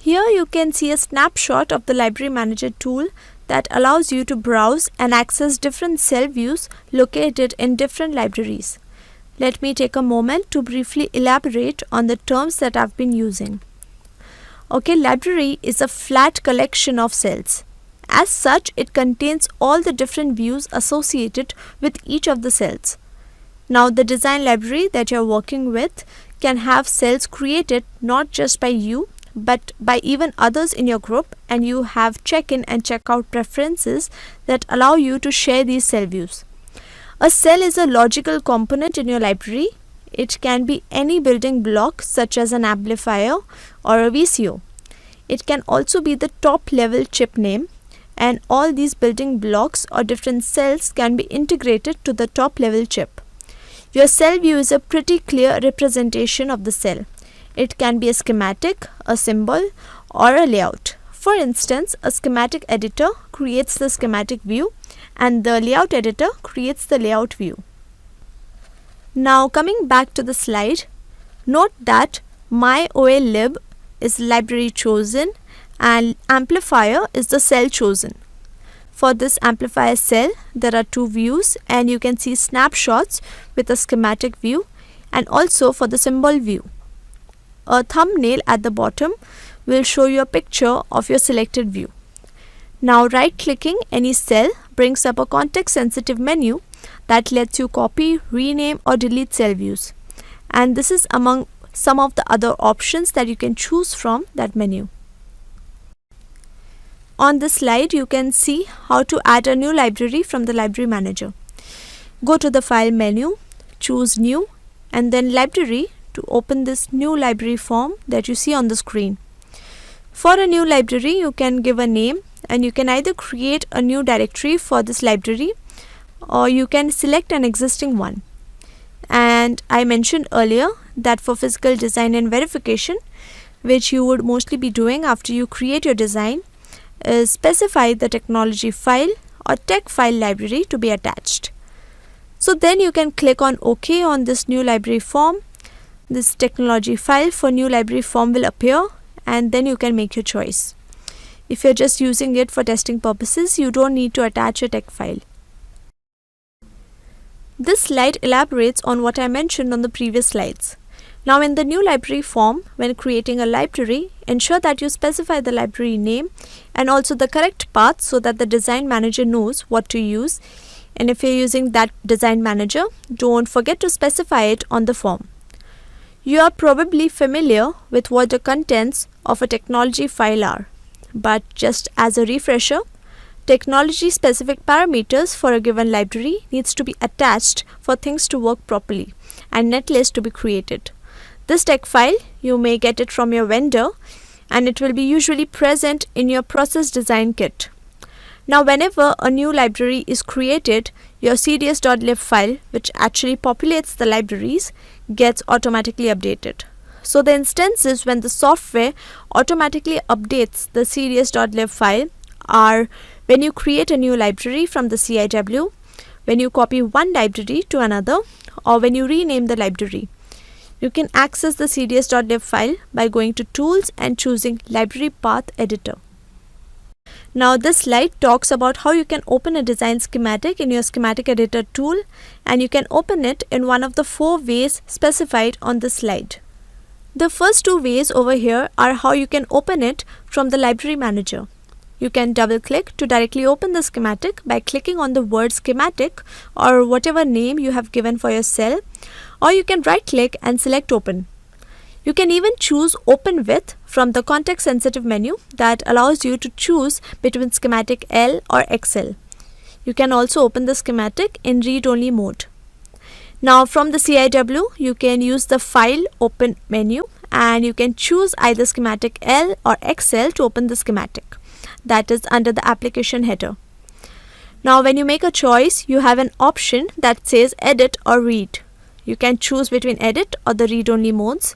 Here you can see a snapshot of the Library Manager tool that allows you to browse and access different cell views located in different libraries. Let me take a moment to briefly elaborate on the terms that I've been using. Okay, library is a flat collection of cells. As such, it contains all the different views associated with each of the cells. Now, the design library that you're working with can have cells created not just by you but by even others in your group, and you have check-in and check-out preferences that allow you to share these cell views. A cell is a logical component in your library. It can be any building block such as an amplifier or a VCO. It can also be the top level chip name, and all these building blocks or different cells can be integrated to the top level chip. Your cell view is a pretty clear representation of the cell. It can be a schematic, a symbol, or a layout. For instance, a schematic editor creates the schematic view and the layout editor creates the layout view. Now coming back to the slide, note that my OA lib is library chosen and amplifier is the cell chosen. For this amplifier cell, there are two views and you can see snapshots with a schematic view and also for the symbol view. A thumbnail at the bottom will show you a picture of your selected view. Now right-clicking any cell brings up a context-sensitive menu that lets you copy, rename or delete cell views. And this is among some of the other options that you can choose from that menu. On this slide, you can see how to add a new library from the Library Manager. Go to the File menu, choose New and then Library to open this new library form that you see on the screen. For a new library, you can give a name and you can either create a new directory for this library or you can select an existing one. And I mentioned earlier that for physical design and verification, which you would mostly be doing after you create your design, is specify the technology file or tech file library to be attached. So then you can click on OK on this new library form. This technology file for new library form will appear and then you can make your choice. If you're just using it for testing purposes, you don't need to attach a tech file. This slide elaborates on what I mentioned on the previous slides. Now in the new library form, when creating a library, ensure that you specify the library name and also the correct path so that the design manager knows what to use. And if you're using that design manager, don't forget to specify it on the form. You are probably familiar with what the contents of a technology file are, but just as a refresher, technology specific parameters for a given library needs to be attached for things to work properly and netlist to be created. This tech file, you may get it from your vendor and it will be usually present in your process design kit. Now whenever a new library is created, your cds.lib file, which actually populates the libraries, gets automatically updated. So the instances when the software automatically updates the cds.lib file are when you create a new library from the CIW, when you copy one library to another, or when you rename the library. You can access the cds.lib file by going to Tools and choosing Library Path Editor. Now this slide talks about how you can open a design schematic in your schematic editor tool, and you can open it in one of the 4 ways specified on this slide. The first 2 ways over here are how you can open it from the Library Manager. You can double click to directly open the schematic by clicking on the word schematic or whatever name you have given for your cell, or you can right click and select open. You can even choose open with from the context sensitive menu that allows you to choose between schematic L or XL. You can also open the schematic in read only mode. Now from the CIW, you can use the file open menu and you can choose either schematic L or XL to open the schematic. That is under the application header. Now when you make a choice, you have an option that says edit or read. You can choose between edit or the read only modes.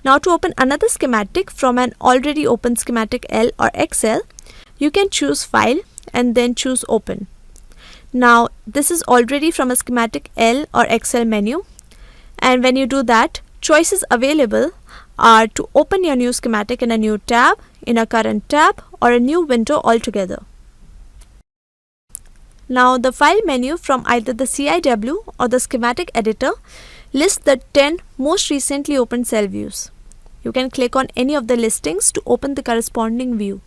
Now to open another schematic from an already open schematic L or XL, you can choose file and then choose open. Now this is already from a schematic L or XL menu, and when you do that, choices available are to open your new schematic in a new tab, in a current tab, or a new window altogether. Now the file menu from either the CIW or the schematic editor lists the 10 most recently opened cell views. You can click on any of the listings to open the corresponding view.